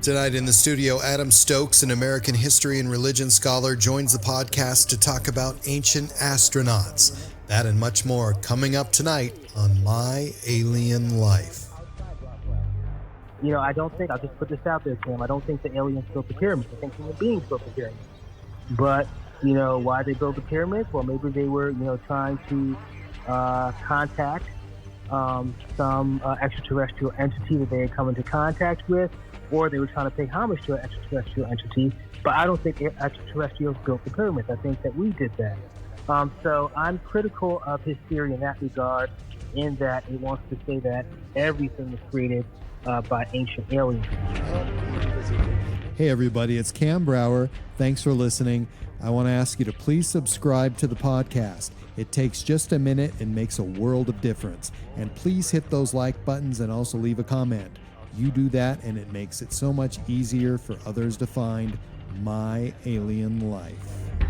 Tonight in the studio, Adam Stokes, an American history and religion scholar, joins the podcast to talk about ancient astronauts. That and much more coming up tonight on My Alien Life. You know, I'll just put this out there, Cam. I don't think the aliens built the pyramids. I think human beings built the pyramids. But, you know, why they built the pyramids? Well, maybe they were, trying to contact some extraterrestrial entity that they had come into contact with, or they were trying to pay homage to an extraterrestrial entity. But I don't think extraterrestrials built the pyramids. I think that we did that. So I'm critical of his theory in that regard, in that it wants to say that everything was created by ancient aliens. Hey everybody, it's Cam Brauer. Thanks for listening. I want to ask you to please subscribe to the podcast. It takes just a minute and makes a world of difference. And please hit those like buttons and also leave a comment. You do that and it makes it so much easier for others to find My Alien Life.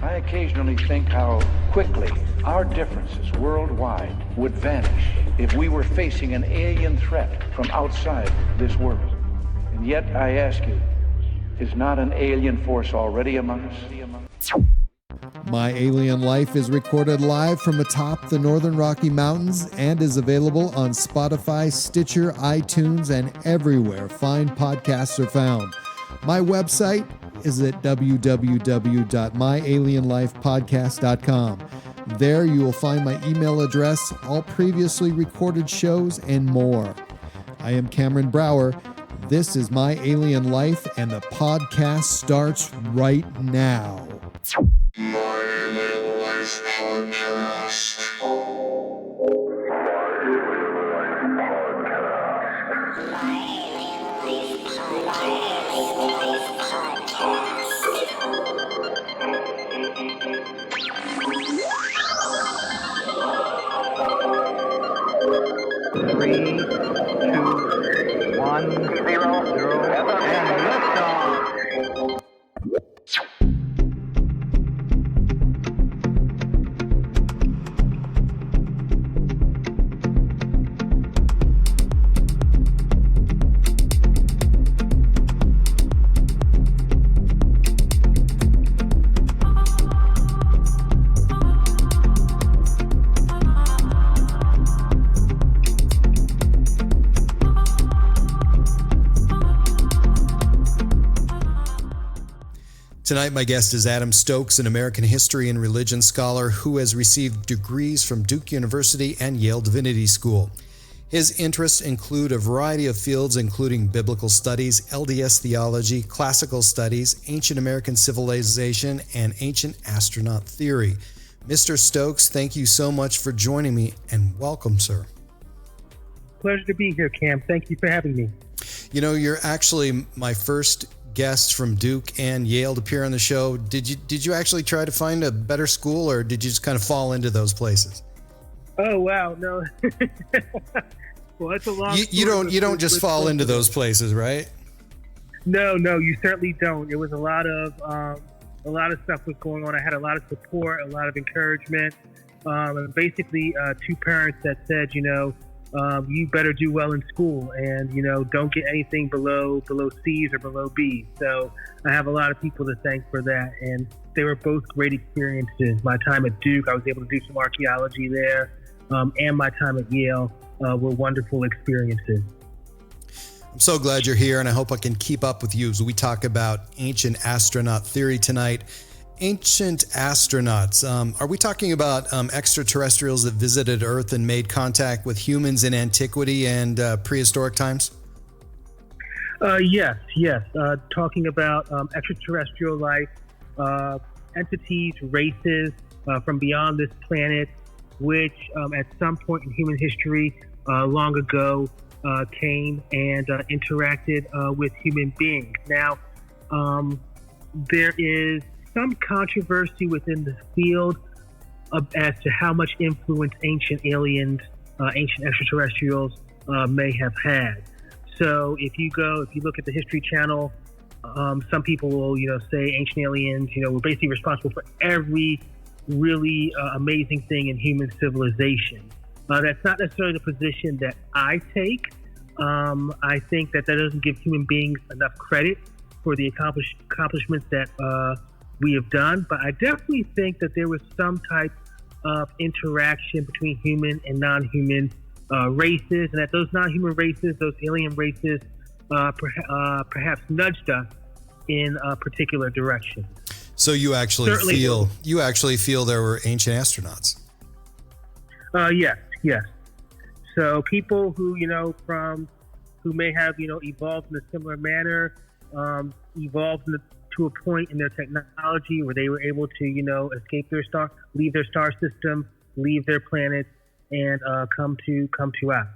I occasionally think how quickly our differences worldwide would vanish if we were facing an alien threat from outside this world. And yet I ask you, is not an alien force already among us? My Alien Life is recorded live from atop the Northern Rocky Mountains and is available on Spotify, Stitcher, iTunes, and everywhere fine podcasts are found. My website is at www.myalienlifepodcast.com. There you will find my email address, all previously recorded shows, and more. I am Cameron Brauer. This is My Alien Life, and the podcast starts right now. My Alien Life Podcast. Three, two, 1, 0, and liftoff. Tonight, my guest is Adam Stokes, an American history and religion scholar who has received degrees from Duke University and Yale Divinity School. His interests include a variety of fields, including biblical studies, LDS theology, classical studies, ancient American civilization, and ancient astronaut theory. Mr. Stokes, thank you so much for joining me, and welcome, sir. Pleasure to be here, Cam. Thank you for having me. You know, you're actually my first guest from Duke and Yale to appear on the show. Did you actually try to find a better school, or did you just kind of fall into those places? Oh wow, no. Well, that's a long. You don't just fall into those places, right? No, you certainly don't. It was a lot of stuff was going on. I had a lot of support, a lot of encouragement, and basically two parents that said, you better do well in school, and don't get anything below C's or below B's. So I have a lot of people to thank for that, and they were both great experiences. My time at Duke, I was able to do some archaeology there, and my time at Yale were wonderful experiences. I'm so glad you're here, and I hope I can keep up with you as we talk about ancient astronaut theory tonight. Ancient astronauts, are we talking about extraterrestrials that visited Earth and made contact with humans in antiquity and prehistoric times? Yes. Talking about extraterrestrial life, entities, races from beyond this planet, which at some point in human history long ago came and interacted with human beings. Now, there is some controversy within the field as to how much influence ancient aliens, ancient extraterrestrials may have had. So if you look at the History Channel, some people will, say ancient aliens, were basically responsible for every really amazing thing in human civilization. That's not necessarily the position that I take. I think that doesn't give human beings enough credit for the accomplishments that we have done. But I definitely think that there was some type of interaction between human and non-human races, and that those non-human races, those alien races, perhaps nudged us in a particular direction. So you actually feel there were ancient astronauts? Yes. So people who may have evolved in a similar manner, evolved to a point in their technology where they were able to escape their star, leave their star system, leave their planet, and come to us.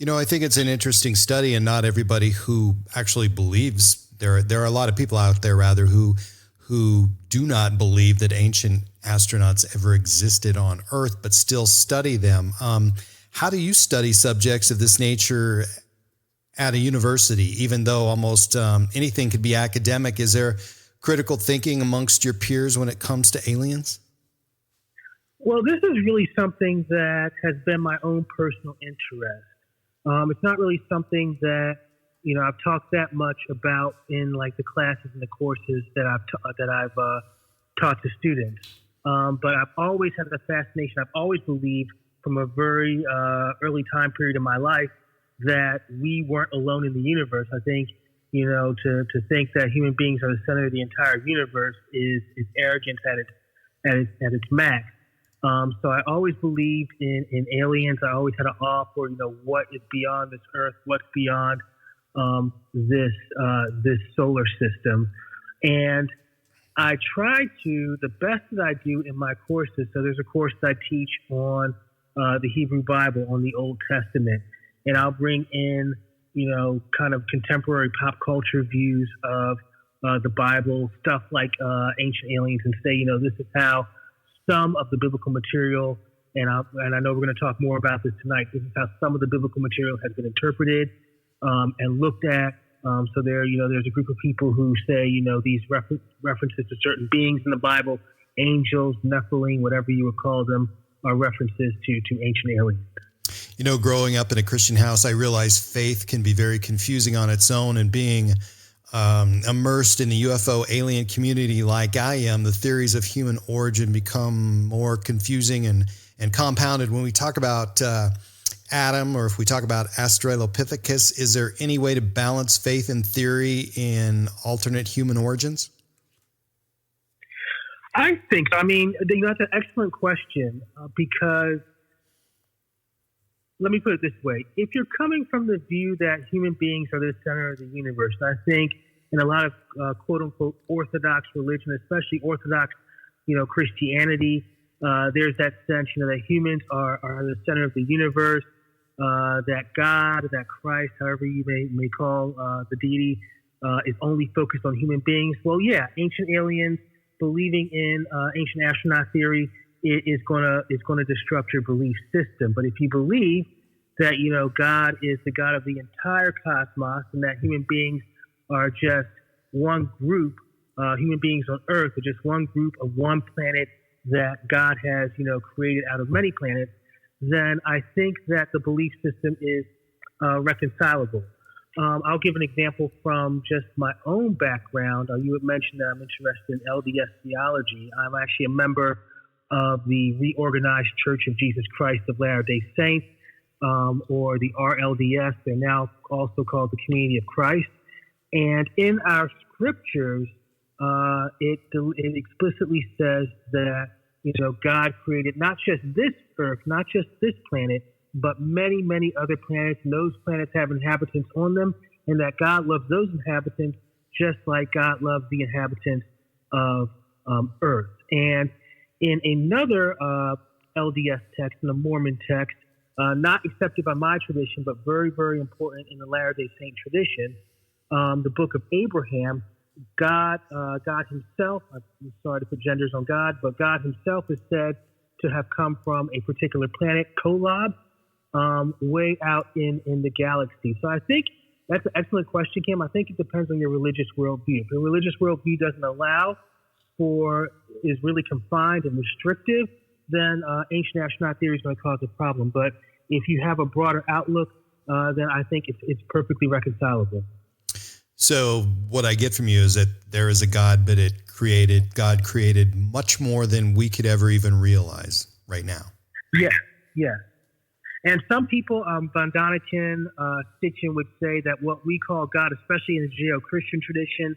I think it's an interesting study, and not everybody who actually believes. There are a lot of people out there, rather, who do not believe that ancient astronauts ever existed on Earth, but still study them. How do you study subjects of this nature at a university, even though almost anything could be academic? Is there critical thinking amongst your peers when it comes to aliens? Well, this is really something that has been my own personal interest. It's not really something that I've talked that much about in like the classes and the courses that I've taught to students. But I've always had a fascination. I've always believed from a very early time period in my life that we weren't alone in the universe. I think to think that human beings are the center of the entire universe is arrogance at its max. So I always believed in aliens. I always had an awe for what is beyond this Earth, what's beyond this solar system, and I try to the best that I do in my courses. So there's a course that I teach on the Hebrew Bible, on the Old Testament, and I'll bring in kind of contemporary pop culture views of the Bible, stuff like ancient aliens, and say this is how some of the biblical material, and I know we're going to talk more about this tonight. This is how some of the biblical material has been interpreted and looked at. So there's a group of people who say, these references to certain beings in the Bible, angels, Nephilim, whatever you would call them, are references to ancient aliens. Growing up in a Christian house, I realized faith can be very confusing on its own, and being immersed in the UFO alien community like I am, the theories of human origin become more confusing and compounded. When we talk about Adam, or if we talk about Australopithecus, is there any way to balance faith and theory in alternate human origins? I think, that's an excellent question because let me put it this way. If you're coming from the view that human beings are the center of the universe, I think in a lot of quote unquote Orthodox religion, especially Orthodox, Christianity, there's that sense, that humans are the center of the universe, that God, that Christ, however you may call the deity, is only focused on human beings. Well, yeah, ancient aliens believing in ancient astronaut theory is going to disrupt your belief system. But if you believe that God is the God of the entire cosmos, and that human beings are just one group, human beings on Earth are just one group of one planet that God has created out of many planets, then I think that the belief system is reconcilable. I'll give an example from just my own background. You had mentioned that I'm interested in LDS theology. I'm actually a member of the Reorganized Church of Jesus Christ of Latter-day Saints, or the RLDS. They're now also called the Community of Christ. And in our scriptures, it explicitly says that God created not just this earth, not just this planet, but many, many other planets, and those planets have inhabitants on them, and that God loves those inhabitants just like God loves the inhabitants of Earth. And in another LDS text, in a Mormon text, not accepted by my tradition, but very, very important in the Latter-day Saint tradition, the book of Abraham, God himself, I'm sorry to put genders on God, but God himself is said to have come from a particular planet, Kolob, way out in the galaxy. So I think that's an excellent question, Cam. I think it depends on your religious worldview. If your religious worldview doesn't allow for, is really confined and restrictive, then ancient astronaut theory is going to cause a problem. But if you have a broader outlook then I think it's perfectly reconcilable. So what I get from you is that there is a God, but God created much more than we could ever even realize right now. Yeah. And some people, Von Daniken, Stitchin would say that what we call God, especially in the Judeo-Christian tradition,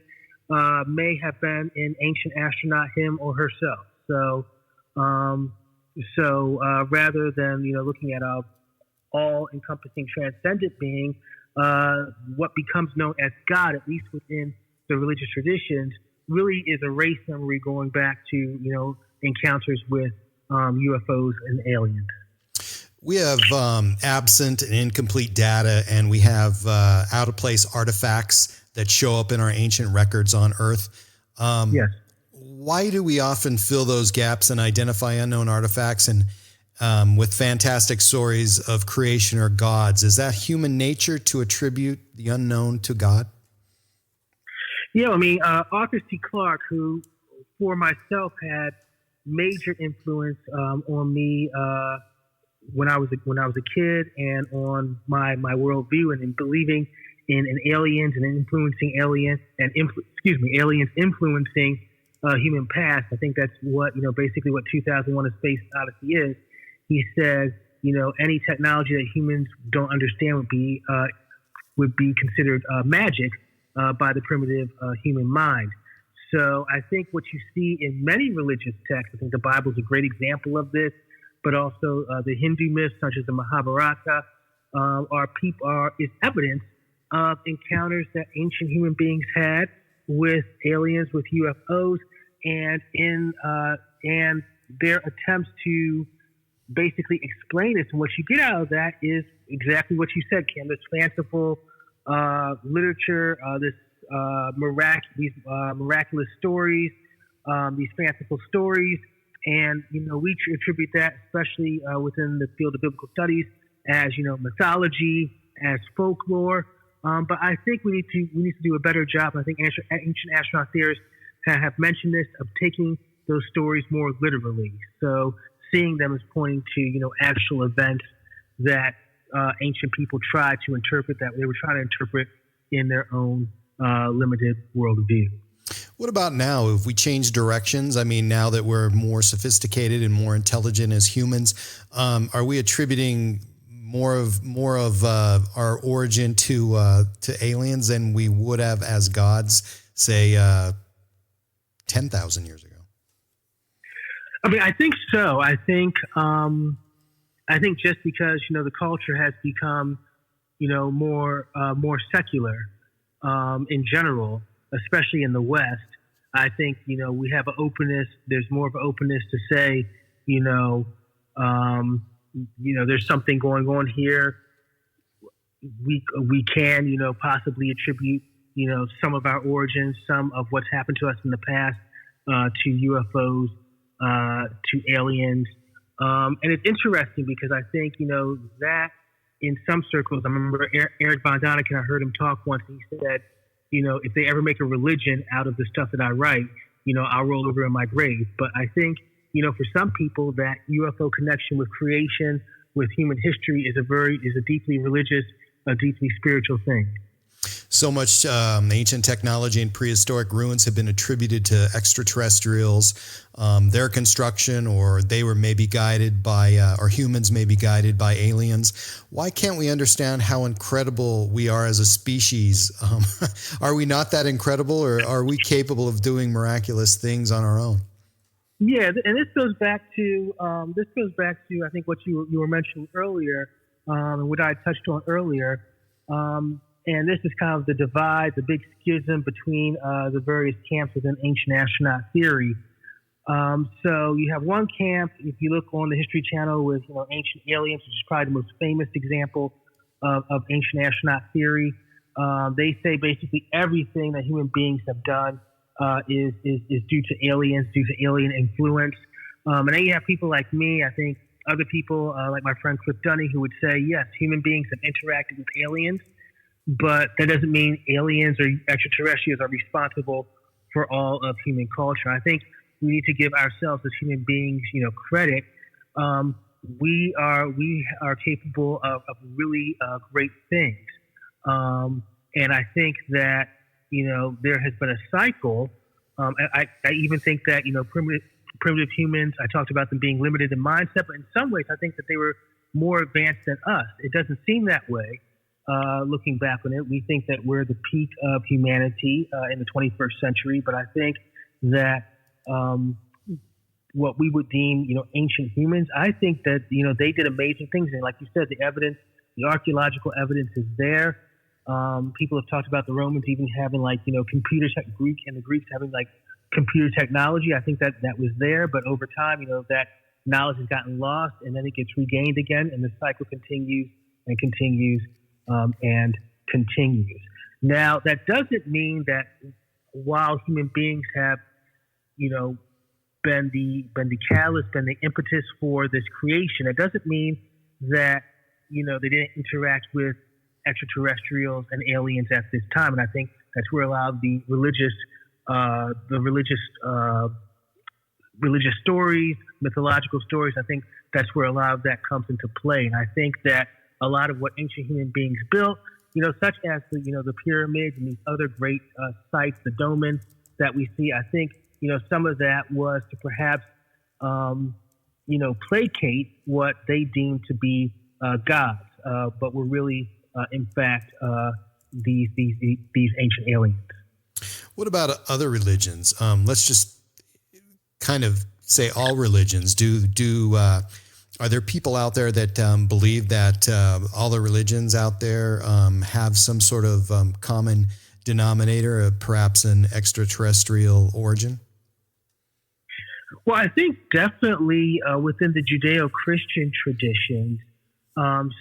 may have been an ancient astronaut, him or herself. So rather than looking at a all-encompassing transcendent being, what becomes known as God, at least within the religious traditions, really is a race memory going back to encounters with UFOs and aliens. We have absent and incomplete data, and we have out-of-place artifacts that show up in our ancient records on Earth. Yes. Why do we often fill those gaps and identify unknown artifacts and with fantastic stories of creation or gods? Is that human nature to attribute the unknown to God? Yeah, I mean, Arthur C. Clarke, who for myself had major influence on me when I was a kid, and on my worldview, and in believing in aliens and influencing aliens influencing human past. I think that's what basically what 2001: A Space Odyssey is. He says any technology that humans don't understand would be considered magic by the primitive human mind. So I think what you see in many religious texts, I think the Bible is a great example of this, but also the Hindu myths such as the Mahabharata is evidence of encounters that ancient human beings had with aliens, with UFOs, and their attempts to basically explain this. And what you get out of that is exactly what you said, Cam, this fanciful literature, these miraculous stories, these fanciful stories. And, we attribute that, especially within the field of biblical studies, as, mythology, as folklore. But I think we need to do a better job. I think ancient astronaut theorists have mentioned this, of taking those stories more literally. So seeing them as pointing to, actual events that ancient people tried to interpret, that they were trying to interpret in their own limited worldview. What about now? If we change directions, I mean, now that we're more sophisticated and more intelligent as humans, are we attributing more of our origin to aliens than we would have as gods, say, 10,000 years ago? I mean, I think so. I think just because the culture has become more secular in general, especially in the West. I think we have an openness. There's more of an openness to say there's something going on here. We can possibly attribute some of our origins, some of what's happened to us in the past, to UFOs, to aliens. And it's interesting because I think, that in some circles, I remember Eric Von Daniken, I heard him talk once, and he said, if they ever make a religion out of the stuff that I write, I'll roll over in my grave. But I think, for some people, that UFO connection with creation, with human history is a deeply religious, a deeply spiritual thing. So much ancient technology and prehistoric ruins have been attributed to extraterrestrials, their construction, or they were maybe guided by, or humans may be guided by aliens. Why can't we understand how incredible we are as a species? Are we not that incredible, or are we capable of doing miraculous things on our own? Yeah, and this goes back to I think what you were mentioning earlier, and what I touched on earlier. And this is kind of the divide, the big schism between the various camps within ancient astronaut theory. So you have one camp, if you look on the History Channel, with Ancient Aliens, which is probably the most famous example of ancient astronaut theory. They say basically everything that human beings have done is due to aliens, due to alien influence. And then you have people like me, I think other people like my friend Cliff Dunning, who would say, yes, human beings have interacted with aliens, but that doesn't mean aliens or extraterrestrials are responsible for all of human culture. I think we need to give ourselves as human beings, credit. we are capable of really great things. And I think that, there has been a cycle. I even think that, primitive humans, I talked about them being limited in mindset, but in some ways I think that they were more advanced than us. It doesn't seem that way. Looking back on it, we think that we're the peak of humanity in the 21st century, but I think that what we would deem, ancient humans, I think that, they did amazing things. And like you said, the archaeological evidence is there. People have talked about the Romans even having computers, the Greeks having computer technology. I think that was there, but over time, that knowledge has gotten lost and then it gets regained again, and the cycle continues and continues and continues. Now, that doesn't mean that while human beings have, been the catalyst, been the impetus for this creation, it doesn't mean that, they didn't interact with extraterrestrials and aliens at this time. And I think that's where a lot of the religious stories, mythological stories, I think that's where a lot of that comes into play. And I think that a lot of what ancient human beings built, such as the pyramids and these other great sites, the dolmens that we see, I think, some of that was to perhaps, placate what they deemed to be gods, but were really, in fact, these ancient aliens. What about other religions? Let's just kind of say all religions. Are there people out there that believe that all the religions out there have some sort of common denominator, perhaps an extraterrestrial origin? Well, I think definitely within the Judeo-Christian traditions,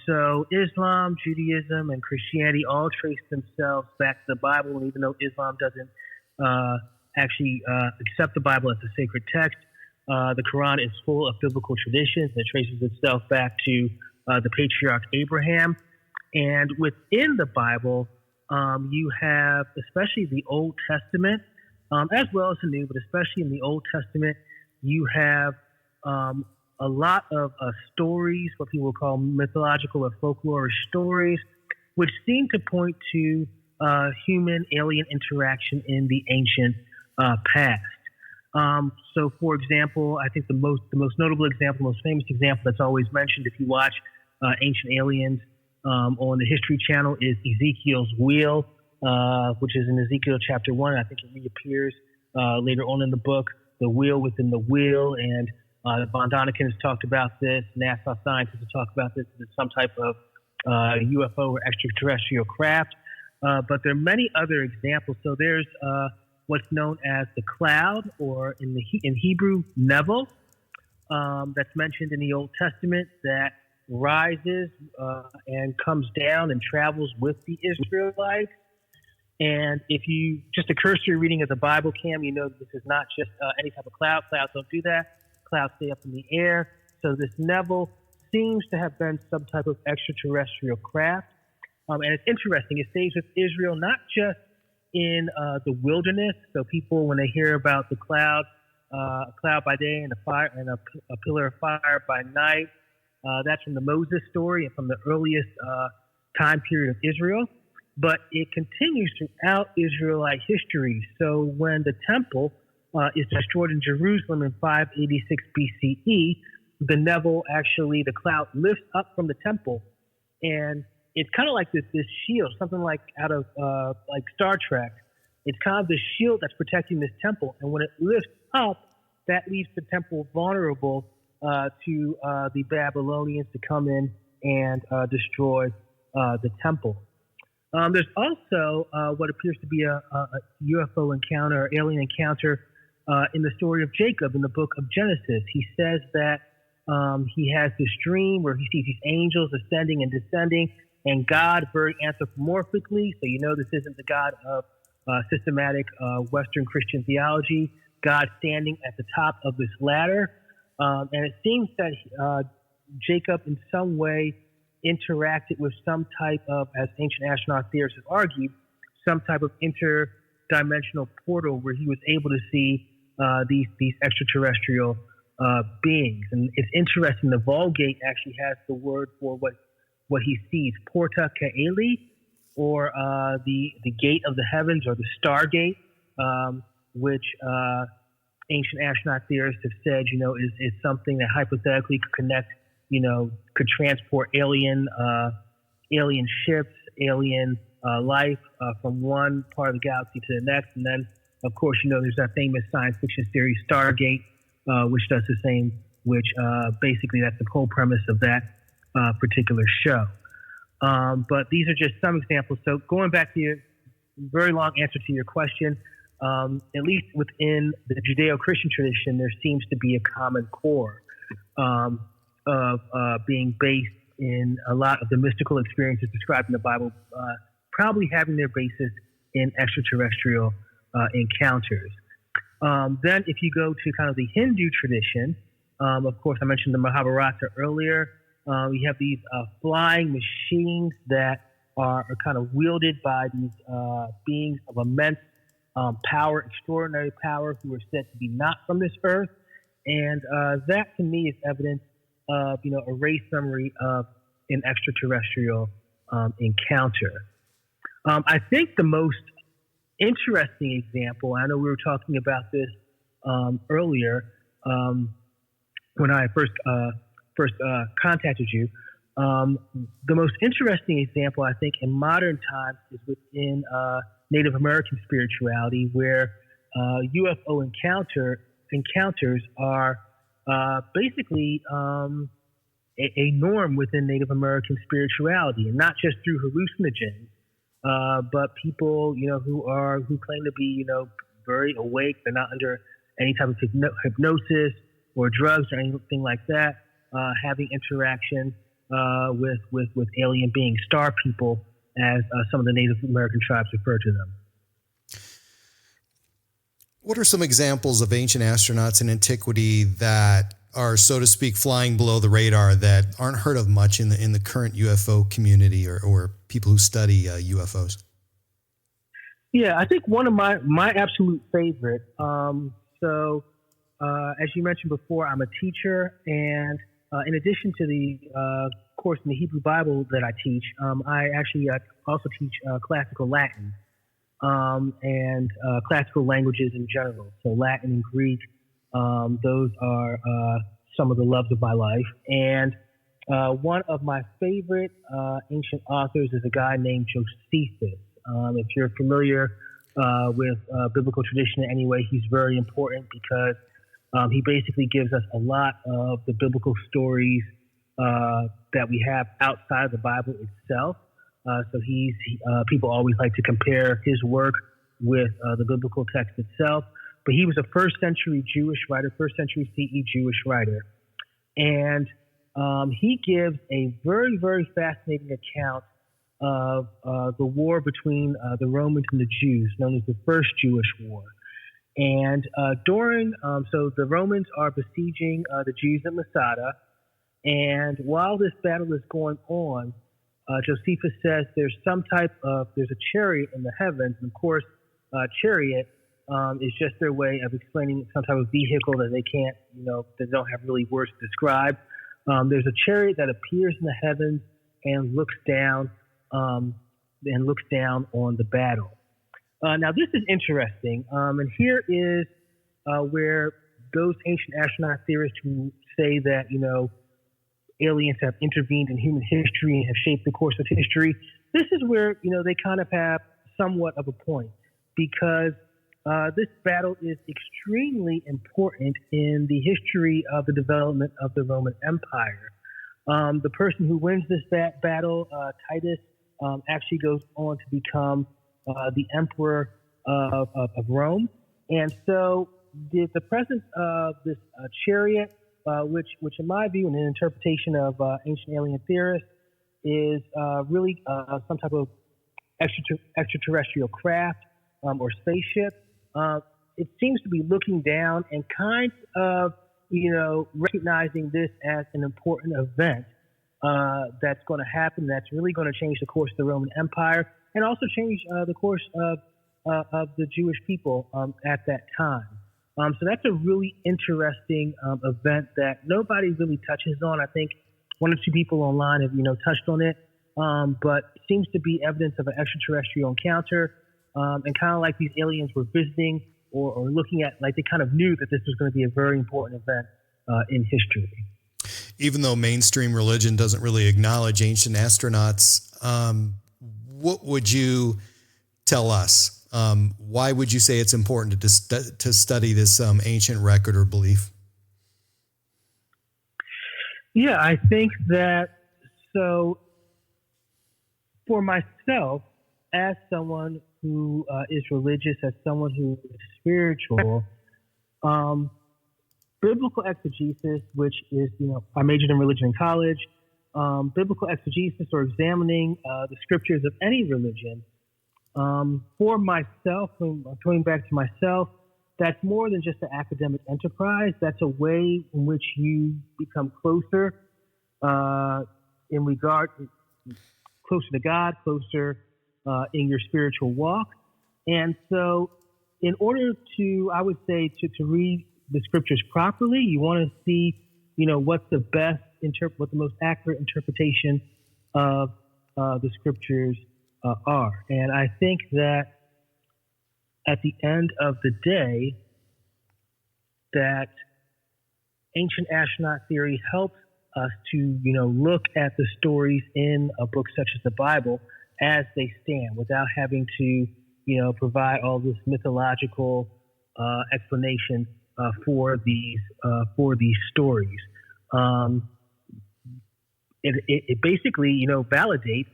so Islam, Judaism, and Christianity all trace themselves back to the Bible. And even though Islam doesn't actually accept the Bible as a sacred text, the Quran is full of biblical traditions that traces itself back to the patriarch Abraham. And within the Bible, you have, especially the Old Testament, as well as the New, but especially in the Old Testament, you have a lot of stories, what people call mythological or folkloric stories, which seem to point to human-alien interaction in the ancient past. So, for example, I think the most notable example, most famous example that's always mentioned if you watch Ancient Aliens on the History Channel is Ezekiel's wheel, which is in Ezekiel chapter 1. I think it reappears later on in the book, the wheel within the wheel. And Von Daniken has talked about this. NASA scientists have talked about this. It's some type of UFO or extraterrestrial craft. But there are many other examples. So there's what's known as the cloud, or in Hebrew, Nevel, that's mentioned in the Old Testament, that rises and comes down and travels with the Israelites. And if you just a cursory reading of the Bible, Cam, you know this is not just any type of cloud. Clouds don't do that. Clouds stay up in the air. So this Nevel seems to have been some type of extraterrestrial craft. And it's interesting. It stays with Israel, not just in the wilderness. So people, when they hear about the cloud, a cloud by day and a fire and a pillar of fire by night, that's from the Moses story and from the earliest time period of Israel. But it continues throughout Israelite history. So when the temple is destroyed in Jerusalem in 586 BCE, the Nevel actually, the cloud lifts up from the temple, and it's kind of like this shield, something like out of like Star Trek. It's kind of the shield that's protecting this temple, and when it lifts up, that leaves the temple vulnerable to the Babylonians to come in and destroy the temple. There's also what appears to be a UFO encounter, or alien encounter, in the story of Jacob in the book of Genesis. He says that he has this dream where he sees these angels ascending and descending, and God very anthropomorphically, so you know this isn't the God of systematic Western Christian theology, God standing at the top of this ladder. And it seems that Jacob in some way interacted with some type of, as ancient astronaut theorists have argued, some type of interdimensional portal where he was able to see these extraterrestrial beings. And it's interesting. The Vulgate actually has the word for what he sees, Porta Caeli, or the gate of the heavens, or the Stargate, which ancient astronaut theorists have said, is something that hypothetically could connect, could transport alien ships, alien life from one part of the galaxy to the next. And then, of course, there's that famous science fiction series Stargate, which does the same, which basically that's the whole premise of that particular show. But these are just some examples. So going back to your very long answer to your question, at least within the Judeo-Christian tradition, there seems to be a common core of being based in a lot of the mystical experiences described in the Bible, probably having their basis in extraterrestrial encounters. Then if you go to kind of the Hindu tradition, of course, I mentioned the Mahabharata earlier. We have these flying machines that are kind of wielded by these beings of immense power, extraordinary power, who are said to be not from this earth. And that, to me, is evidence of, a race summary of an extraterrestrial encounter. I think the most interesting example, I know we were talking about this earlier when I first contacted you. The most interesting example, I think, in modern times is within Native American spirituality, where UFO encounters are basically a norm within Native American spirituality, and not just through hallucinogens, but people, who claim to be, very awake. They're not under any type of hypnosis or drugs or anything like that, having interaction with alien beings, star people, as some of the Native American tribes refer to them. What are some examples of ancient astronauts in antiquity that are, so to speak, flying below the radar, that aren't heard of much in the current UFO community, or people who study UFOs? Yeah, I think one of my absolute favorite. As you mentioned before, I'm a teacher, and in addition to the course in the Hebrew Bible that I teach, I actually also teach classical Latin and classical languages in general. So Latin and Greek, those are some of the loves of my life. And one of my favorite ancient authors is a guy named Josephus. If you're familiar with biblical tradition in any way, he's very important because he basically gives us a lot of the biblical stories that we have outside of the Bible itself. So people always like to compare his work with the biblical text itself. But he was a first century CE Jewish writer. And he gives a very, very fascinating account of the war between the Romans and the Jews, known as the First Jewish War. And so the Romans are besieging the Jews at Masada. And while this battle is going on, Josephus says there's a chariot in the heavens. And of course, chariot is just their way of explaining some type of vehicle that they can't, they don't have really words to describe. There's a chariot that appears in the heavens and looks down on the battle. Now, this is interesting, and here is where those ancient astronaut theorists who say that, aliens have intervened in human history and have shaped the course of history, this is where, they kind of have somewhat of a point, because this battle is extremely important in the history of the development of the Roman Empire. The person who wins this battle, Titus, actually goes on to become the emperor of Rome. And so the presence of this chariot, which in my view and in interpretation of ancient alien theorists, is really some type of extraterrestrial craft or spaceship. It seems to be looking down and kind of, recognizing this as an important event that's going to happen, that's really going to change the course of the Roman Empire and also change the course of the Jewish people at that time. So that's a really interesting event that nobody really touches on. I think one or two people online have, touched on it, but it seems to be evidence of an extraterrestrial encounter, and kind of like these aliens were visiting or looking at, like they kind of knew that this was going to be a very important event in history. Even though mainstream religion doesn't really acknowledge ancient astronauts, what would you tell us? Why would you say it's important to study this ancient record or belief? Yeah, I think that, so for myself, as someone who is religious, as someone who is spiritual, biblical exegesis, which is, I majored in religion in college, biblical exegesis, or examining the scriptures of any religion, for myself, coming back to myself, that's more than just an academic enterprise. That's a way in which you become closer closer to God, closer in your spiritual walk. And so in order to, I would say, to read the scriptures properly, you want to see, what's the best, what the most accurate interpretation of the scriptures are. And I think that at the end of the day, that ancient astronaut theory helps us to, look at the stories in a book such as the Bible as they stand, without having to, provide all this mythological explanation for these stories. It basically, validates,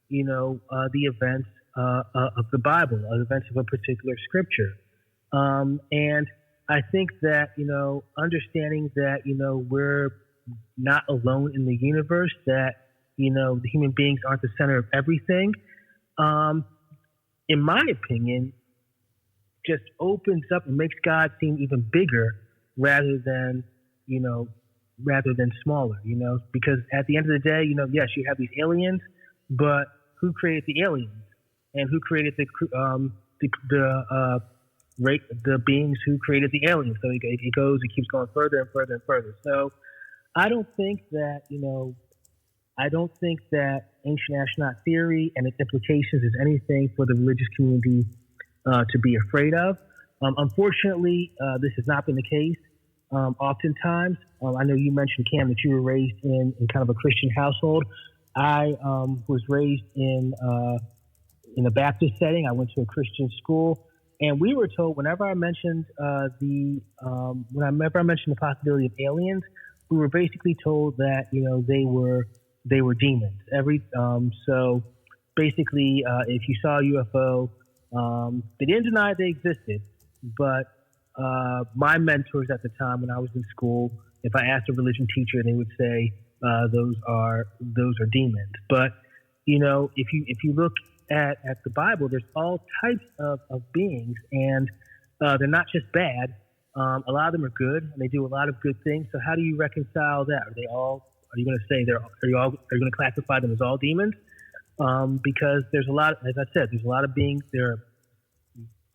the events of the Bible, the events of a particular scripture. And I think that, understanding that, we're not alone in the universe, that, the human beings aren't the center of everything, in my opinion, just opens up and makes God seem even bigger rather than smaller, because at the end of the day, yes, you have these aliens, but who created the aliens, and who created the beings who created the aliens? So it keeps going further and further and further. So I don't think that ancient astronaut theory and its implications is anything for the religious community to be afraid of. Unfortunately, this has not been the case. Oftentimes, I know you mentioned, Cam, that you were raised in kind of a Christian household. I was raised in a Baptist setting. I went to a Christian school, and we were told whenever I mentioned the possibility of aliens, we were basically told that they were demons. So basically, if you saw a UFO, they didn't deny they existed, but my mentors at the time when I was in school, if I asked a religion teacher, they would say those are demons. But if you look at the Bible, there's all types of beings, and they're not just bad. A lot of them are good, and they do a lot of good things. So how do you reconcile that? Are you going to say are you going to classify them as all demons? Because there's a lot, as I said, there's a lot of beings. There are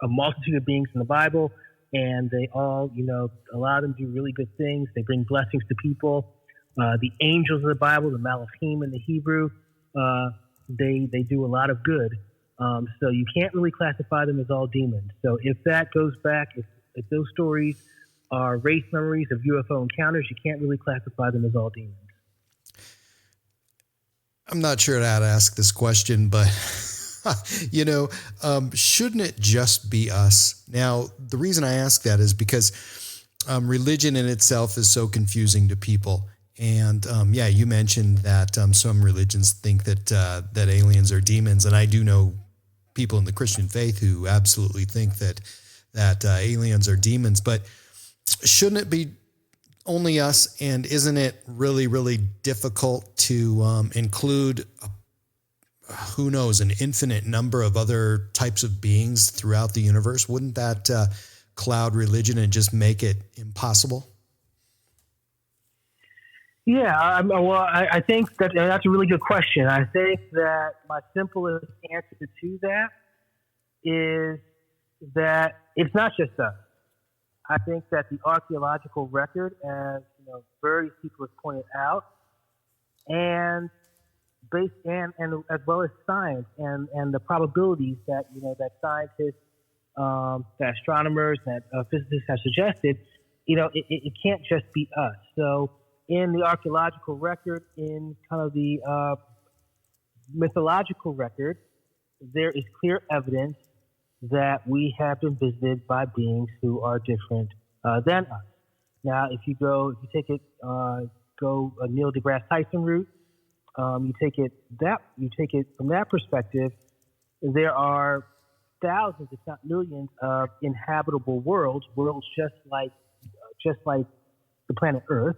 a multitude of beings in the Bible, and they all, a lot of them do really good things. They bring blessings to people. The angels of the Bible, the Malachim in the Hebrew, they do a lot of good. So you can't really classify them as all demons. So if that goes back, if those stories are race memories of UFO encounters, you can't really classify them as all demons. I'm not sure how to ask this question, but shouldn't it just be us? Now, the reason I ask that is because religion in itself is so confusing to people. And you mentioned that some religions think that aliens are demons, and I do know people in the Christian faith who absolutely think that aliens are demons. But shouldn't it be only us? And isn't it really, really difficult to include who knows, an infinite number of other types of beings throughout the universe? Wouldn't that cloud religion and just make it impossible? Yeah, I think that's a really good question. I think that my simplest answer to that is that it's not just us. I think that the archaeological record, as various people have pointed out, and as well as science and the probabilities that that scientists, that astronomers, that physicists have suggested, it can't just be us. So in the archaeological record, in kind of the mythological record, there is clear evidence that we have been visited by beings who are different than us. Now, if you take it Neil deGrasse Tyson route, you take it from that perspective, there are thousands, if not millions, of inhabitable worlds just like the planet Earth.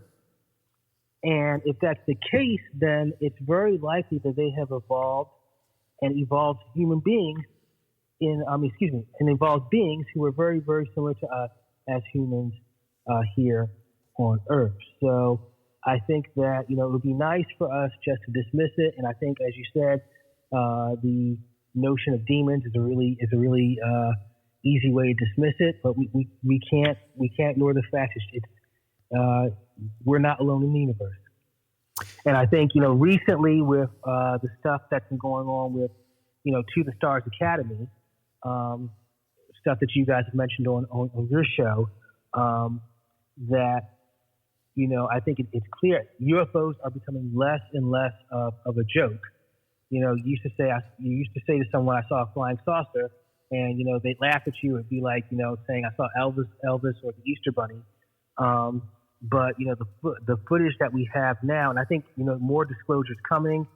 And if that's the case, then it's very likely that they have evolved human beings and evolved beings who are very, very similar to us as humans here on Earth. So I think that, it would be nice for us just to dismiss it. And I think, as you said, the notion of demons is a really easy way to dismiss it. But we can't ignore the fact it's we're not alone in the universe. And I think, recently with the stuff that's been going on with, To the Stars Academy, stuff that you guys have mentioned on your show, that, I think it's clear UFOs are becoming less and less of a joke. You used to say to someone, I saw a flying saucer, and, they'd laugh at you. It'd be like, saying I saw Elvis or the Easter Bunny. But, the footage that we have now, and I think, more disclosures coming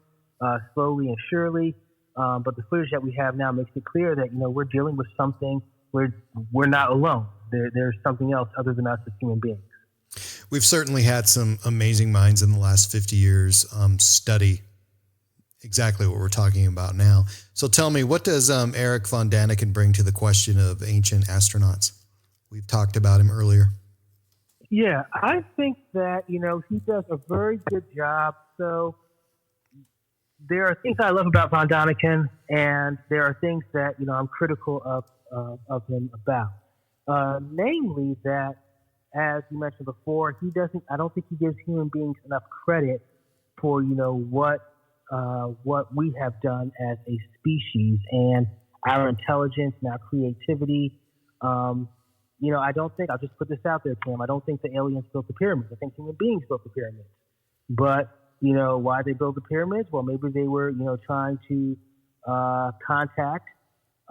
slowly and surely. But the footage that we have now makes it clear that, we're dealing with something where we're not alone. There's something else other than us as human beings. We've certainly had some amazing minds in the last 50 years study exactly what we're talking about now. So tell me, what does Eric von Daniken bring to the question of ancient astronauts? We've talked about him earlier. Yeah, I think that, he does a very good job. So there are things I love about von Daniken, and there are things that, I'm critical of him about. Namely that, as you mentioned before, I don't think he gives human beings enough credit for, what we have done as a species and our intelligence and our creativity. I'll just put this out there, Cam. I don't think the aliens built the pyramids. I think human beings built the pyramids. But, why they built the pyramids? Well, maybe they were, trying to contact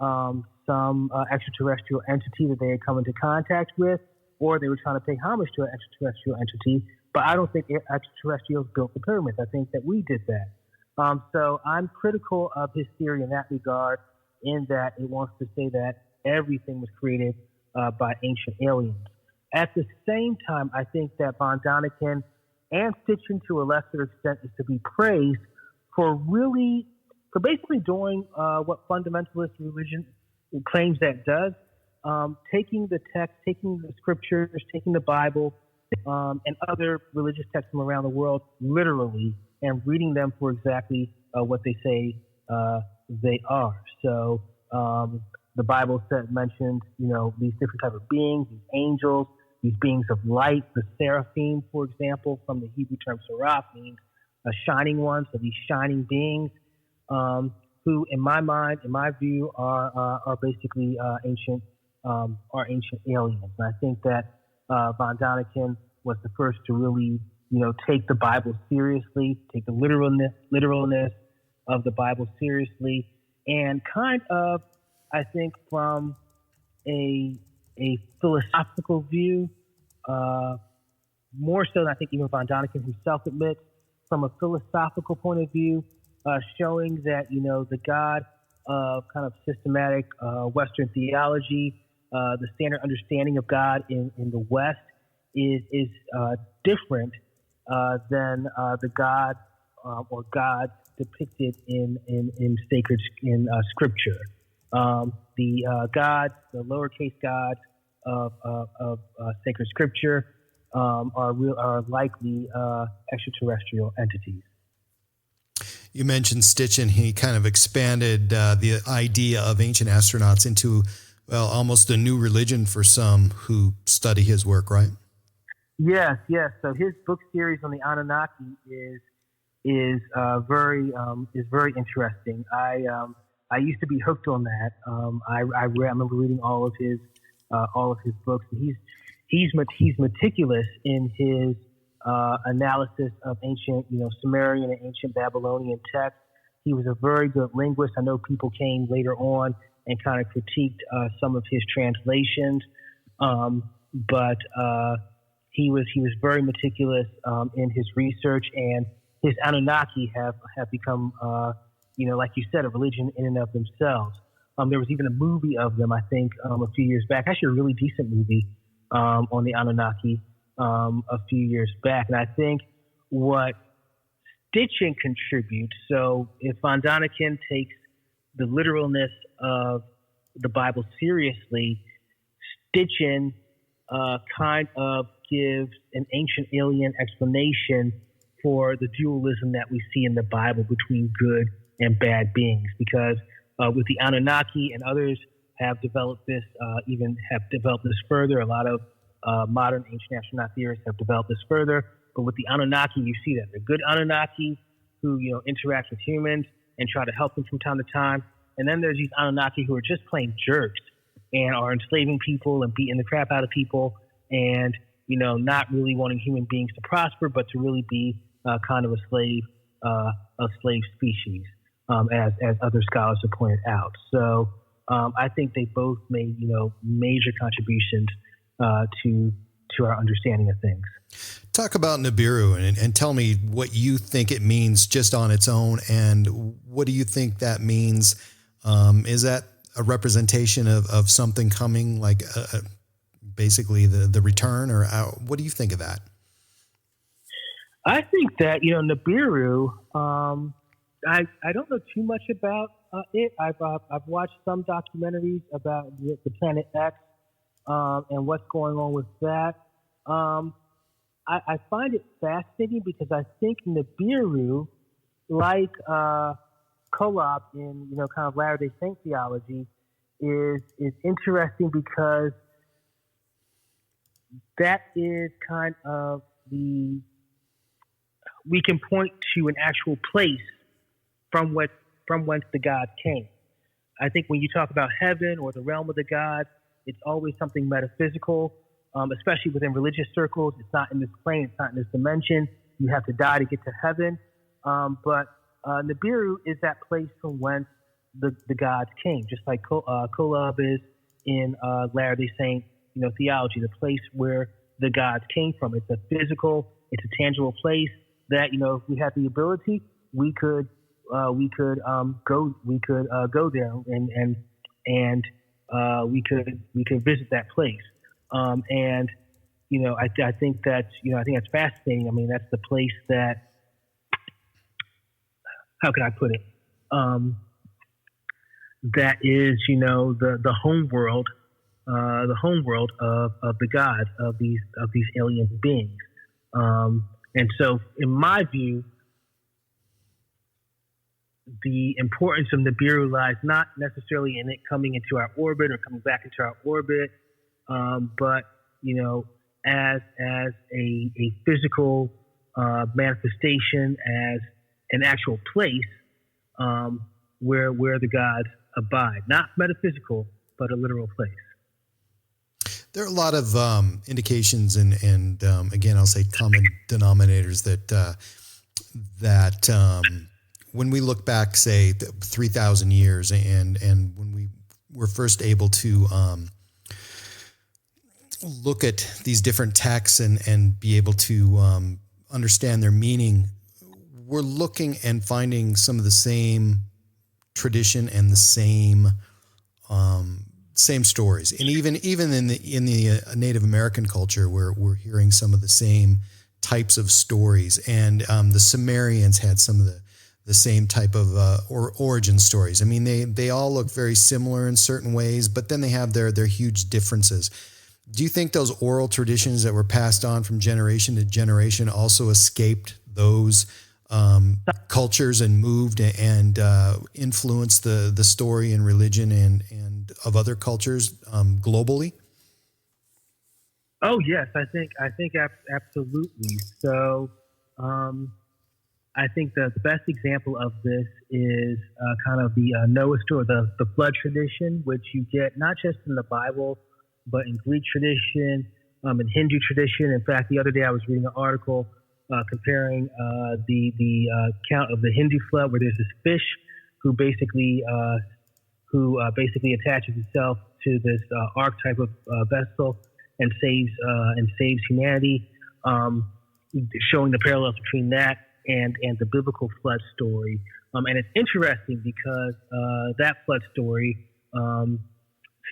some extraterrestrial entity that they had come into contact with, or they were trying to pay homage to an extraterrestrial entity. But I don't think extraterrestrials built the pyramids. I think that we did that. So I'm critical of his theory in that regard, in that it wants to say that everything was created by ancient aliens. At the same time, I think that von Daniken and Stitchin, to a lesser extent, is to be praised for basically doing what fundamentalist religion claims that it does, taking the text, taking the scriptures, taking the Bible, and other religious texts from around the world literally, and reading them for exactly what they say they are. So the Bible mentions, these different types of beings, these angels, these beings of light. The seraphim, for example, from the Hebrew term seraph, means a shining one. So these shining beings, who, in my mind, in my view, are basically ancient aliens. And I think that von Daniken was the first to really, take the Bible seriously, take the literalness of the Bible seriously, and kind of, I think, from a philosophical view, more so than I think even von Daniken himself admits, from a philosophical point of view, showing that, the God of kind of systematic Western theology, the standard understanding of God in the West is different than the God or gods depicted in sacred scripture. The gods, the lowercase gods of sacred scripture, are likely extraterrestrial entities. You mentioned Stitchin. He kind of expanded the idea of ancient astronauts into Well, almost a new religion for some who study his work, right? Yes, yes. So his book series on the Anunnaki is very interesting. I used to be hooked on that. I remember reading all of his books. He's meticulous in his analysis of ancient, Sumerian and ancient Babylonian texts. He was a very good linguist. I know people came later on and kind of critiqued some of his translations, but he was very meticulous in his research, and his Anunnaki have become, like you said, a religion in and of themselves. There was even a movie of them, I think, a few years back. Actually, a really decent movie on the Anunnaki a few years back. And I think what Stitchin contributes, so if Von Daniken takes the literalness of the Bible seriously, Stitchin kind of gives an ancient alien explanation for the dualism that we see in the Bible between good and bad beings. Because with the Anunnaki and others have developed this further. A lot of modern ancient astronaut theorists have developed this further. But with the Anunnaki, you see that the good Anunnaki who interact with humans and try to help them from time to time, and then there's these Anunnaki who are just plain jerks and are enslaving people and beating the crap out of people, and not really wanting human beings to prosper, but to really be kind of a slave species, as other scholars have pointed out. So I think they both made major contributions to our understanding of things. Talk about Nibiru and tell me what you think it means just on its own, and what do you think that means? Is that a representation of something coming, like basically the return, or what do you think of that? I think that Nibiru. I don't know too much about it. I've watched some documentaries about the planet X and what's going on with that. I find it fascinating because I think Nibiru, like Kolob in kind of Latter-day Saint theology, is interesting because that is kind of we can point to an actual place from whence the gods came. I think when you talk about heaven or the realm of the gods, it's always something metaphysical, especially within religious circles. It's not in this plane, it's not in this dimension. You have to die to get to heaven. But Nibiru is that place from whence the gods came, just like Kolob is in Latter-day Saint theology, the place where the gods came from. It's a physical, it's a tangible place that if we had the ability, we could go there and we could visit that place. And I think that's fascinating. I mean, that's the place that, how can I put it? That is the home world of the gods, of these alien beings. And so, in my view, the importance of Nibiru lies not necessarily in it coming into our orbit or coming back into our orbit, but as a physical manifestation, as an actual place where the gods abide, not metaphysical, but a literal place. There are a lot of indications and again, I'll say common denominators that when we look back, say 3,000 years, and when we were first able to look at these different texts and be able to understand their meaning, we're looking and finding some of the same tradition and the same stories, and even in the Native American culture, we're hearing some of the same types of stories, and the Sumerians had some of the same type of origin stories. I mean, they all look very similar in certain ways, but then they have their huge differences. Do you think those oral traditions that were passed on from generation to generation also escaped those cultures and moved and influenced the story and religion and of other cultures globally? Oh yes, I think absolutely. So I think the best example of this is kind of the Noah story, the flood tradition, which you get not just in the Bible, but in Greek tradition, in Hindu tradition. In fact, the other day I was reading an article comparing the account of the Hindu flood, where there's this fish who basically attaches itself to this ark type of vessel and saves humanity, showing the parallels between that and the biblical flood story. And it's interesting because that flood story,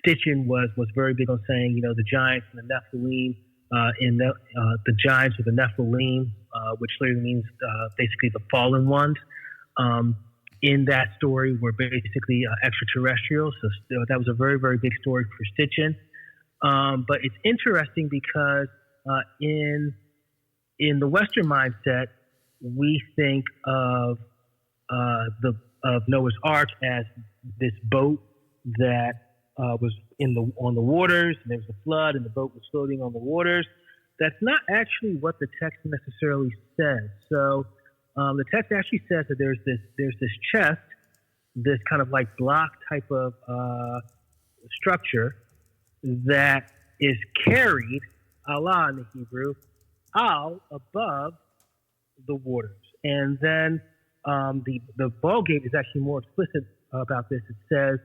Stitchin was very big on saying, the giants and the Nephilim, the giants or the Nephilim, which literally means basically the fallen ones, in that story were basically extraterrestrials. So that was a very, very big story for Stitchin. But it's interesting because in the Western mindset, we think of Noah's Ark as this boat that was on the waters, and there was a flood, and the boat was floating on the waters. That's not actually what the text necessarily says. So the text actually says that there's this chest, this kind of like block type of structure that is carried, Allah in the Hebrew, al, above the waters. And then the Vulgate is actually more explicit about this. It says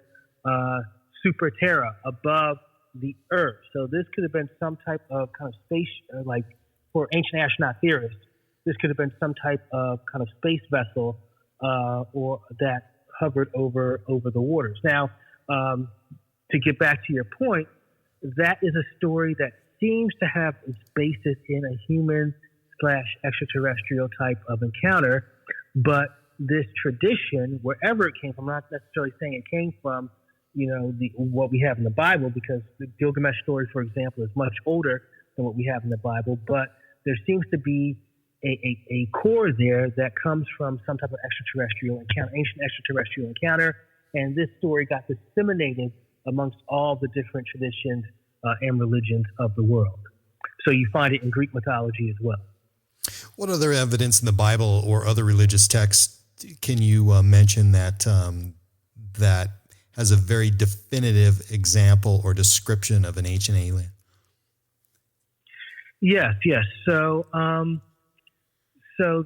super terra, above the earth. So this could have been some type of kind of space, like for ancient astronaut theorists, this could have been some type of kind of space vessel or that hovered over the waters. Now, to get back to your point, that is a story that seems to have its basis in a human/extraterrestrial type of encounter, but this tradition, wherever it came from, I'm not necessarily saying it came from, what we have in the Bible, because the Gilgamesh story, for example, is much older than what we have in the Bible, but there seems to be a core there that comes from some type of extraterrestrial encounter, ancient extraterrestrial encounter, and this story got disseminated amongst all the different traditions and religions of the world. So you find it in Greek mythology as well. What other evidence in the Bible or other religious texts can you mention that that has a very definitive example or description of an ancient alien? Yes. So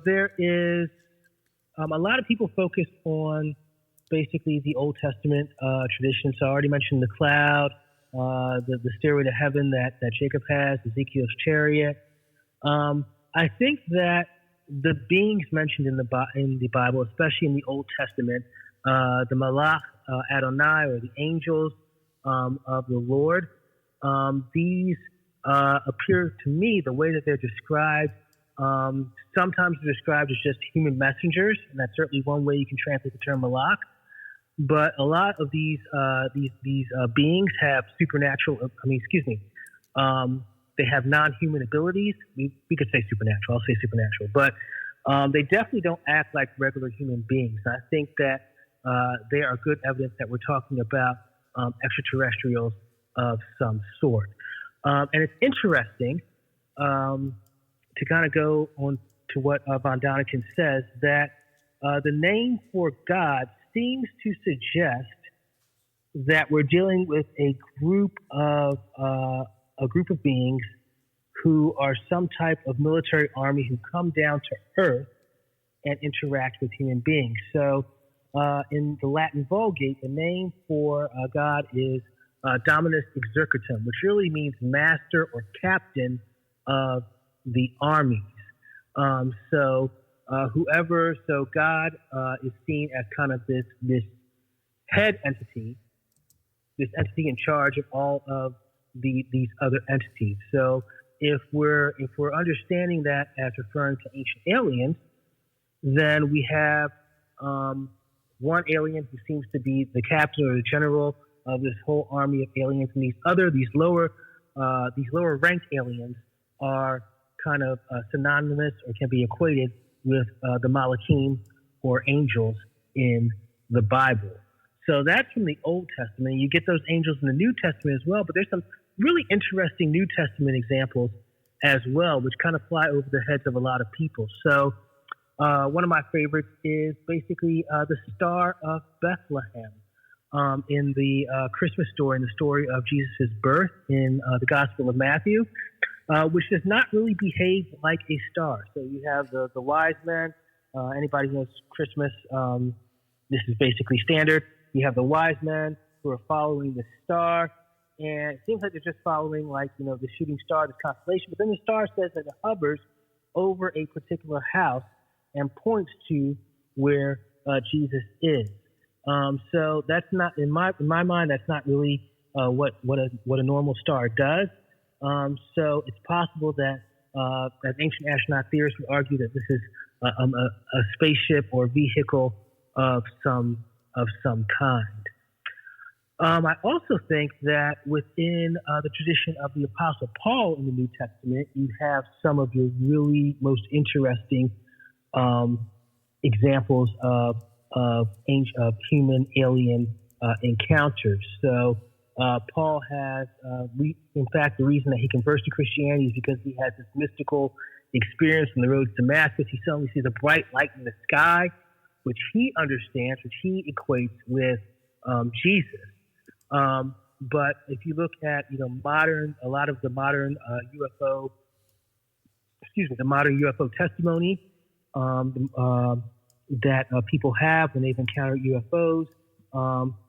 there is a lot of people focus on basically the Old Testament tradition. So I already mentioned the cloud, the stairway to heaven that Jacob has, Ezekiel's chariot. I think that the beings mentioned in the Bible, especially in the Old Testament, the Malach Adonai, or the angels of the Lord, these appear to me, the way that they're described, sometimes they're described as just human messengers, and that's certainly one way you can translate the term Malach. But a lot of these beings have supernatural. They have non-human abilities. We could say supernatural. I'll say supernatural, but they definitely don't act like regular human beings. I think that they are good evidence that we're talking about extraterrestrials of some sort. And it's interesting to kind of go on to what Von Daniken says, that the name for God seems to suggest that we're dealing with a group of beings who are some type of military army who come down to earth and interact with human beings. So in the Latin Vulgate, the name for God is Dominus Exercitum, which really means master or captain of the armies. So God is seen as kind of this head entity, this entity in charge of all of these other entities. So if we're understanding that as referring to ancient aliens, then we have one alien who seems to be the captain or the general of this whole army of aliens, and these lower ranked aliens are kind of synonymous or can be equated with the Malachim or angels in the Bible. So that's from the Old Testament. You get those angels in the New Testament as well, but there's some really interesting New Testament examples as well, which kind of fly over the heads of a lot of people. So one of my favorites is basically the Star of Bethlehem in the Christmas story, in the story of Jesus' birth in the Gospel of Matthew, which does not really behave like a star. So you have the wise men. Anybody who knows Christmas, this is basically standard. You have the wise men who are following the star, and it seems like they're just following, like, the shooting star, this constellation. But then the star says that it hovers over a particular house and points to where Jesus is. So that's not, in my mind, that's not really what a normal star does. So it's possible that as ancient astronaut theorists would argue that this is a spaceship or vehicle of some kind. I also think that within the tradition of the Apostle Paul in the New Testament, you have some of the really most interesting examples of human alien encounters. So Paul has, in fact, the reason that he converts to Christianity is because he has this mystical experience on the road to Damascus. He suddenly sees a bright light in the sky, which he understands, which he equates with Jesus. But if you look at the modern UFO testimony that people have when they've encountered UFOs,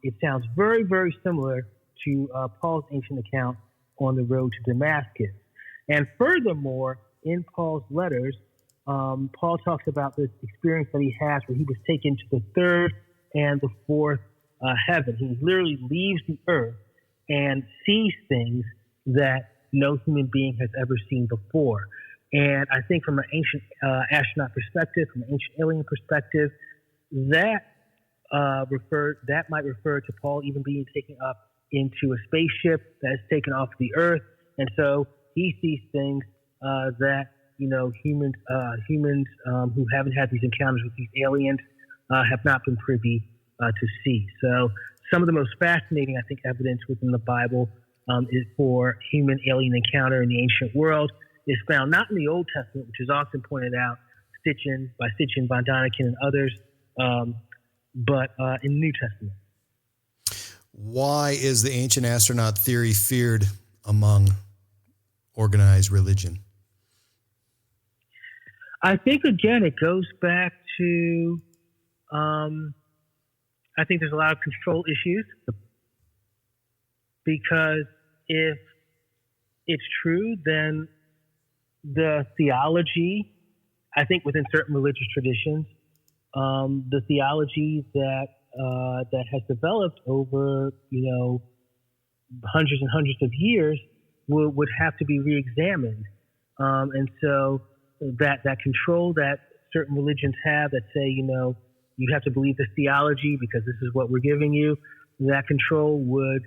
it sounds very, very similar to Paul's ancient account on the road to Damascus. And furthermore, in Paul's letters, Paul talks about this experience that he has where he was taken to the third and the fourth heaven. He literally leaves the earth and sees things that no human being has ever seen before. And I think from an ancient astronaut perspective, from an ancient alien perspective, that might refer to Paul even being taken up into a spaceship that is taken off the earth. And so he sees things that humans who haven't had these encounters with these aliens have not been privy to see. So some of the most fascinating, I think, evidence within the Bible is for human alien encounter in the ancient world is found not in the Old Testament, which is often pointed out by Sitchin, von Daniken, and others, but in the New Testament. Why is the ancient astronaut theory feared among organized religion? I think, again, it goes back to, I think there's a lot of control issues, because if it's true, then the theology, I think within certain religious traditions, the theology that has developed over hundreds and hundreds of years would have to be reexamined, and so that control that certain religions have that say you have to believe this theology because this is what we're giving you, that control would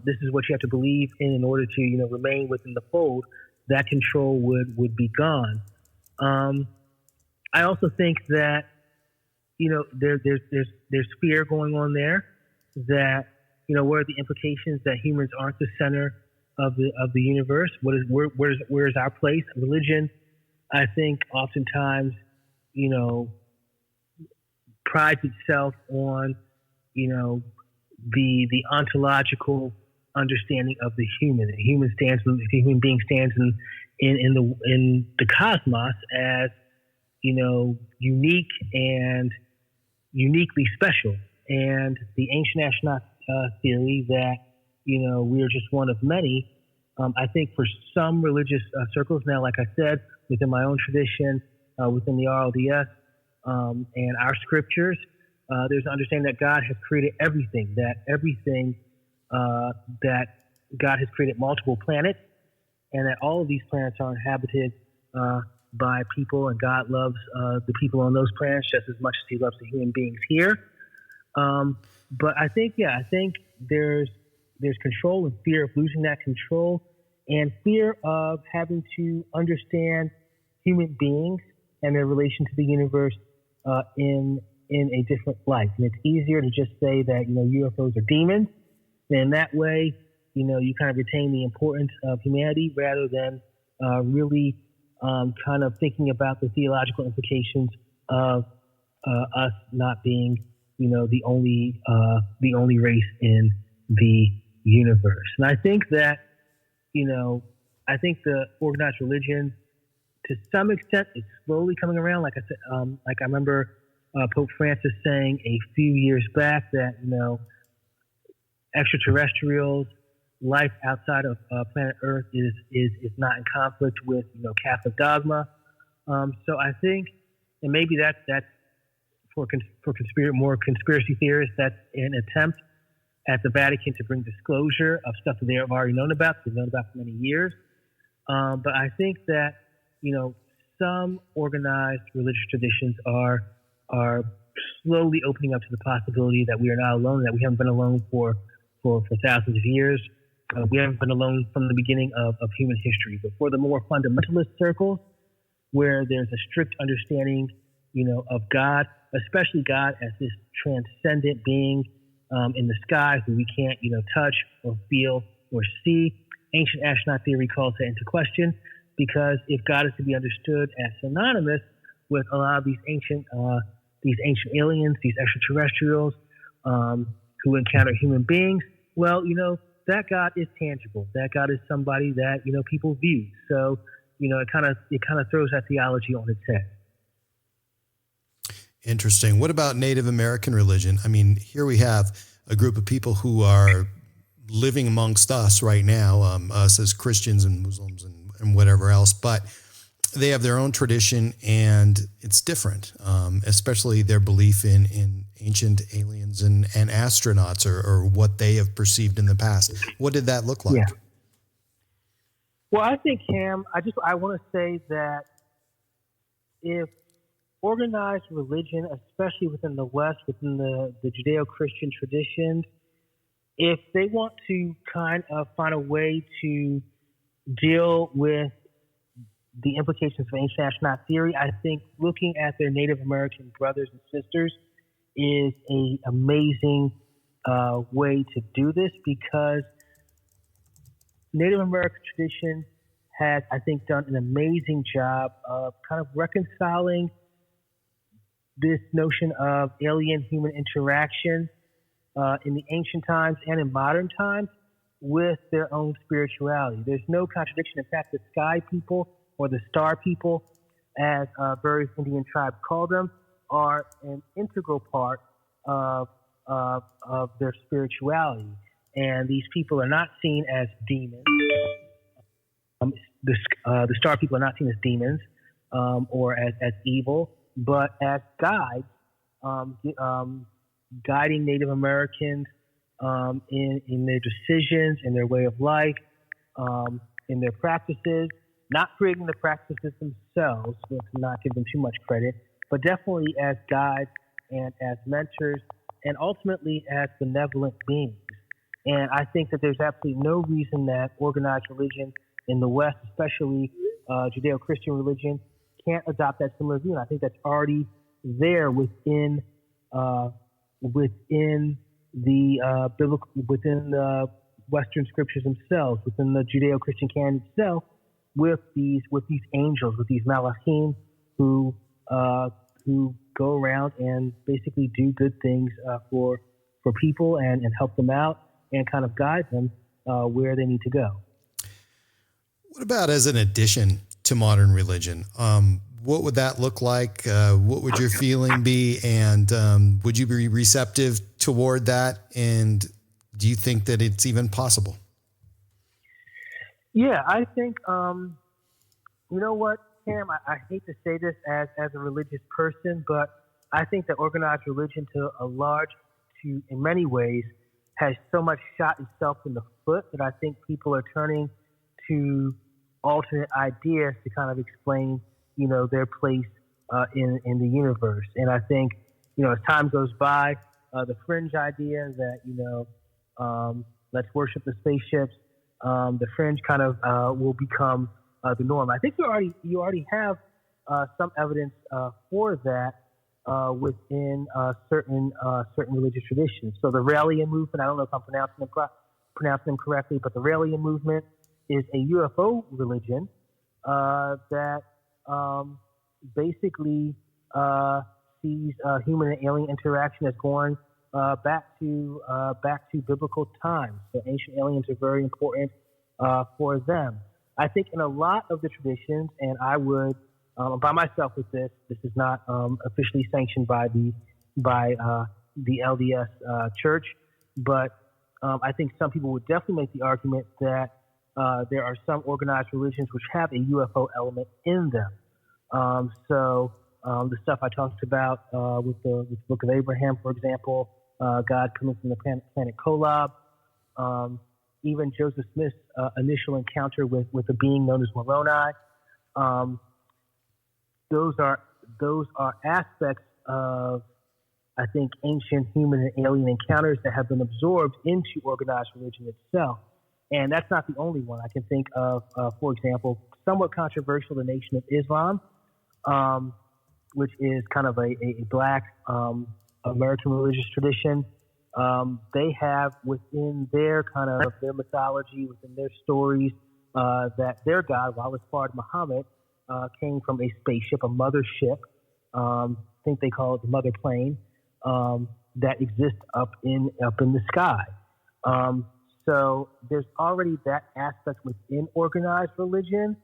this is what you have to believe in order to remain within the fold. That control would be gone. I also think that there's fear going on there. That what are the implications that humans aren't the center of the universe? Where's our place? Religion, I think, oftentimes prides itself on the ontological understanding of the human. The human being stands in the cosmos as unique and uniquely special. And the ancient astronaut theory that we are just one of many. I think for some religious circles now, like I said, within my own tradition, within the RLDS and our scriptures, there's an understanding that God has created everything. That God has created multiple planets, and that all of these planets are inhabited by people, and God loves the people on those planets just as much as He loves the human beings here. But I think there's control and fear of losing that control, and fear of having to understand human beings and their relation to the universe in in a different light. And it's easier to just say that, UFOs are demons. And that way, you kind of retain the importance of humanity rather than really kind of thinking about the theological implications of us not being, the only race in the universe. And I think that, I think the organized religion, to some extent, is slowly coming around. Like I said, I remember Pope Francis saying a few years back that, extraterrestrials, life outside of planet Earth is not in conflict with, Catholic dogma. So I think, and maybe that's for more conspiracy theorists, that's an attempt at the Vatican to bring disclosure of stuff that they have already known about. They've known about for many years. But I think that, some organized religious traditions are slowly opening up to the possibility that we are not alone, that we haven't been alone for thousands of years. We haven't been alone from the beginning of human history. But for the more fundamentalist circles, where there's a strict understanding, of God, especially God as this transcendent being in the sky who we can't, touch or feel or see, ancient astronaut theory calls that into question, because if God is to be understood as synonymous with a lot of these ancient aliens, these extraterrestrials who encounter human beings, well, that God is tangible. That God is somebody that people view. So it kind of throws that theology on its head. Interesting. What about Native American religion? I mean, here we have a group of people who are living amongst us right now, us as Christians and Muslims and whatever else, but they have their own tradition and it's different, especially their belief in ancient aliens and astronauts or what they have perceived in the past. What did that look like? Yeah. Well, I think, Cam, I want to say that if organized religion, especially within the West, within the Judeo-Christian traditions, if they want to kind of find a way to deal with the implications of ancient astronaut theory, I think looking at their Native American brothers and sisters is an amazing way to do this, because Native American tradition has, I think, done an amazing job of kind of reconciling this notion of alien-human interaction in the ancient times and in modern times with their own spirituality. There's no contradiction. In fact, the sky people, or the star people, as various Indian tribes call them, are an integral part of their spirituality. And these people are not seen as demons. The star people are not seen as demons or as evil, but as guides, guiding Native Americans in their decisions, in their way of life, in their practices, not creating the practices themselves, let's not give them too much credit, but definitely as guides and as mentors, and ultimately as benevolent beings. And I think that there's absolutely no reason that organized religion in the West, especially Judeo-Christian religion, can't adopt that similar view. And I think that's already there within the biblical, within the Western scriptures themselves, within the Judeo-Christian canon itself, with these angels, with these malachim who go around and basically do good things for people and help them out and kind of guide them where they need to go. What about as an addition to modern religion? What would that look like? What would your feeling be? And would you be receptive toward that? And do you think that it's even possible? Yeah, I think, you know what, Cam, I hate to say this as a religious person, but I think that organized religion in many ways, has so much shot itself in the foot that I think people are turning to alternate ideas to kind of explain, their place in the universe. And I think, as time goes by, the fringe idea that, let's worship the spaceships, the fringe kind of will become the norm. I think you already have some evidence for that within certain religious traditions. So the Raelian movement, I don't know if I'm pronouncing them correctly, but the Raelian movement is a UFO religion that basically sees human and alien interaction as going back to biblical times. So ancient aliens are very important for them. I think in a lot of the traditions, and I would by myself with this. This is not officially sanctioned by the LDS Church, but I think some people would definitely make the argument that there are some organized religions which have a UFO element in them. So the stuff I talked about with the Book of Abraham, for example, God coming from the planet Kolob, even Joseph Smith's initial encounter with a being known as Moroni. Those are aspects of, I think, ancient human and alien encounters that have been absorbed into organized religion itself. And that's not the only one. I can think of, for example, somewhat controversial, the Nation of Islam, which is kind of a black American religious tradition. They have within their kind of their mythology, within their stories, that their God, Wallace Fard Muhammad, came from a spaceship, a mothership. I think they call it the mother plane, that exists up in the sky. So there's already that aspect within organized religion.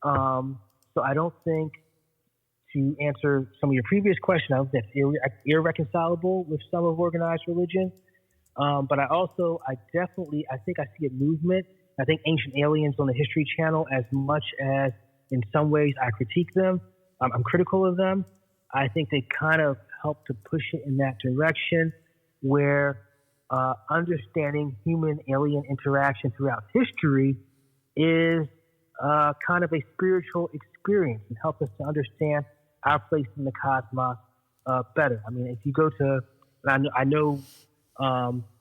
So I don't think, to answer some of your previous question, I don't think that's irreconcilable with some of organized religion. But I think I see a movement. I think Ancient Aliens on the History Channel, as much as in some ways I critique them, I'm critical of them, I think they kind of help to push it in that direction where understanding human-alien interaction throughout history is kind of a spiritual experience and helps us to understand our place in the cosmos better. I mean, if you go to, I know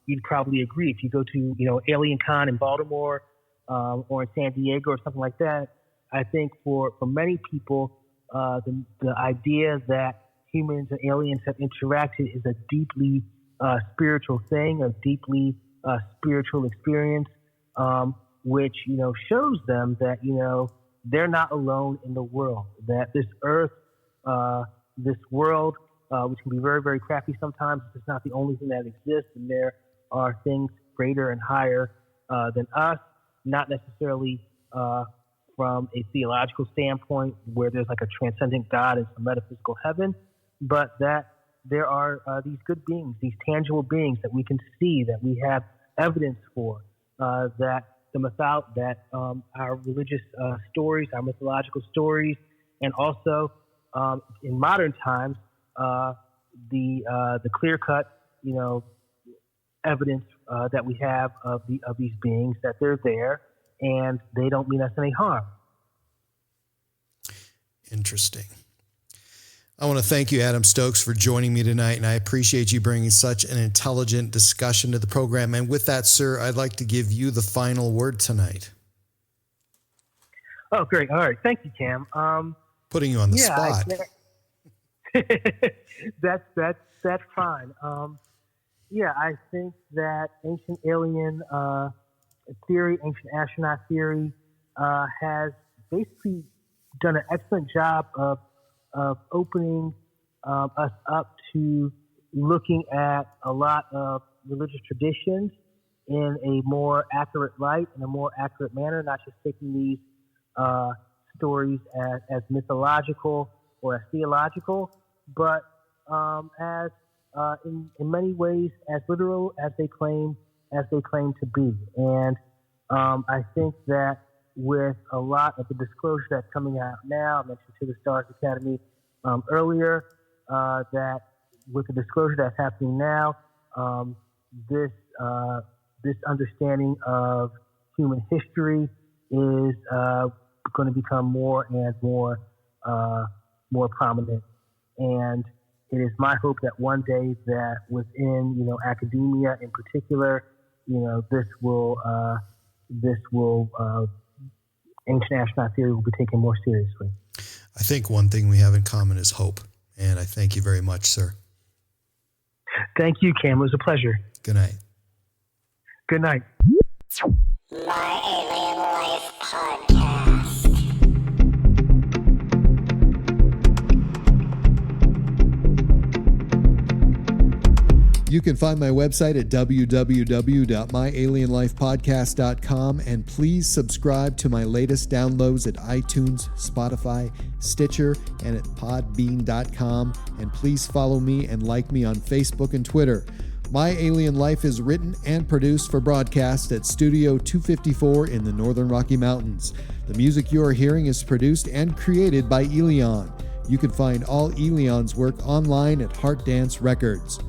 you'd probably agree, if you go to, Alien Con in Baltimore or in San Diego or something like that, I think for many people, the idea that humans and aliens have interacted is a deeply spiritual thing, a deeply spiritual experience, which, shows them that, they're not alone in the world, that this earth, this world, which can be very, very crappy sometimes, is not the only thing that exists, and there are things greater and higher than us, not necessarily from a theological standpoint where there's like a transcendent God and some metaphysical heaven, but that there are these good beings, these tangible beings that we can see, that we have evidence for, that our religious stories, our mythological stories, and also in modern times, the clear-cut, evidence that we have of these beings, that they're there and they don't mean us any harm. Interesting. I want to thank you, Adam Stokes, for joining me tonight, and I appreciate you bringing such an intelligent discussion to the program. And with that, sir, I'd like to give you the final word tonight. Oh, great. All right. Thank you, Cam. Putting you on the spot. That's fine. I think that ancient alien theory, ancient astronaut theory, has basically done an excellent job of opening us up to looking at a lot of religious traditions in a more accurate light, in a more accurate manner, not just taking these stories as mythological or as theological, but as in many ways as literal as they claim to be. And I think that with a lot of the disclosure that's coming out now, I mentioned to the Stars Academy earlier, that with the disclosure that's happening now, this understanding of human history is going to become more and more prominent. And it is my hope that one day that within academia in particular, this will ancient astronaut theory will be taken more seriously. I think one thing we have in common is hope. And I thank you very much, sir. Thank you, Cam. It was a pleasure. Good night. Good night. My Alien Life Podcast. You can find my website at www.myalienlifepodcast.com, and please subscribe to my latest downloads at iTunes, Spotify, Stitcher, and at podbean.com. And please follow me and like me on Facebook and Twitter. My Alien Life is written and produced for broadcast at Studio 254 in the Northern Rocky Mountains. The music you are hearing is produced and created by ELEON. You can find all ELEON's work online at Heart Dance Records.